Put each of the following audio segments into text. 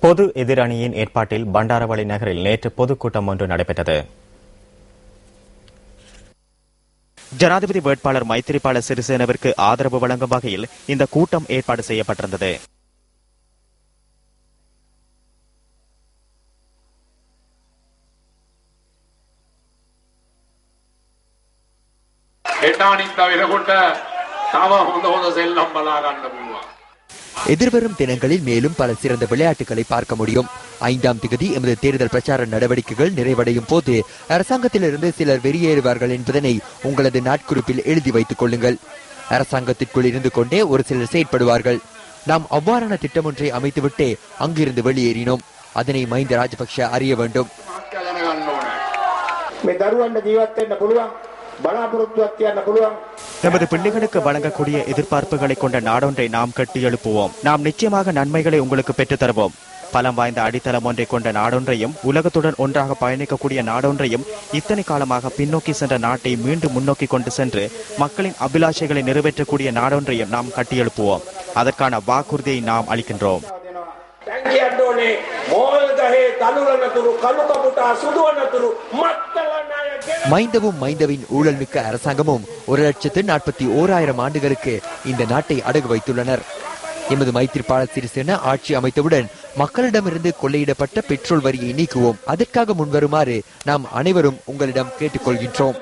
பொது எதிரணியின் ஏற்பாட்டில் பண்டாரவளை நகரில் நேற்று பொதுக்கூட்டம் ஒன்று நடைபெற்றது. ஜனாதிபதி வேட்பாளர் மைத்திரிபால சிறிசேனவிற்கு ஆதரவு வழங்கும் வகையில் இந்த கூட்டம் ஏற்பாடு செய்யப்பட்டிருந்தது. எதிர்வரும் தினங்களில் மேலும் பல சிறந்த விளையாட்டுகளை பார்க்க முடியும். 5ஆம் தேதி எமது தேர்தல் பிரச்சார நடவடிக்கைகள் நிறைவடையும் போது அரசாங்கத்திலிருந்து சிலர் வெளியேறுவார்கள் என்பதனை உங்களது நாட்குறிப்பில் எழுதி வைத்துக் கொள்ளுங்கள். அரசாங்கத்திற்குள் இருந்து கொண்டே ஒரு சிலர் செயற்படுவார்கள். நாம் அவ்வாறான திட்டம் ஒன்றை அமைத்துவிட்டே அங்கிருந்து வெளியேறினோம். அதனை மஹிந்த ராஜபக்ஷ அறிய வேண்டும். நமது பிள்ளைகளுக்கு வழங்கக்கூடிய எதிர்பார்ப்புகளை கொண்ட நாடொன்றை நாம் கட்டி எழுப்புவோம். நாம் நிச்சயமாக நன்மைகளை உங்களுக்கு பெற்றுத் தருவோம். பலம் வாய்ந்த அடித்தளம் ஒன்றை கொண்ட நாடொன்றையும் உலகத்துடன் ஒன்றாக பயணிக்கக்கூடிய நாடொன்றையும் இத்தனை காலமாக பின்னோக்கி சென்ற நாட்டை மீண்டும் முன்னோக்கி கொண்டு சென்று மக்களின் அபிலாஷைகளை நிறைவேற்றக்கூடிய நாடொன்றையும் நாம் கட்டியெழுப்புவோம். அதற்கான வாக்குறுதியை நாம் அளிக்கின்றோம். மைந்தவும் மைந்தவின் ஊழல் மிக்க அரசாங்கமும் 1,41,000 ஆண்டுகளுக்கு இந்த நாட்டை அடகு வைத்துள்ளனர். எமது மைத்திரிபால சிறிசேன ஆட்சி அமைத்தவுடன் மக்களிடமிருந்து கொள்ளையிடப்பட்ட பெட்ரோல் வரியை நீக்குவோம். அதற்காக முன்வருமாறு நாம் அனைவரும் உங்களிடம் கேட்டுக்கொள்கின்றோம்.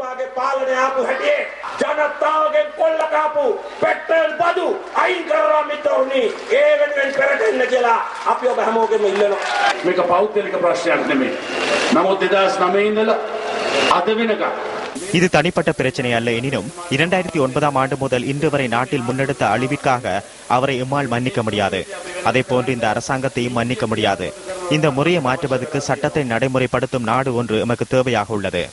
இது தனிப்பட்ட பிரச்சனை அல்ல. எனினும் 2009ஆம் ஆண்டு முதல் இன்று வரை நாட்டில் முன்னெடுத்த அழிவிற்காக அவரை எம்மால் மன்னிக்க முடியாது. அதே போன்று இந்த அரசாங்கத்தையும் மன்னிக்க முடியாது. இந்த முறையை மாற்றுவதற்கு சட்டத்தை நடைமுறைப்படுத்தும் நாடு ஒன்று எமக்கு தேவையாக உள்ளது.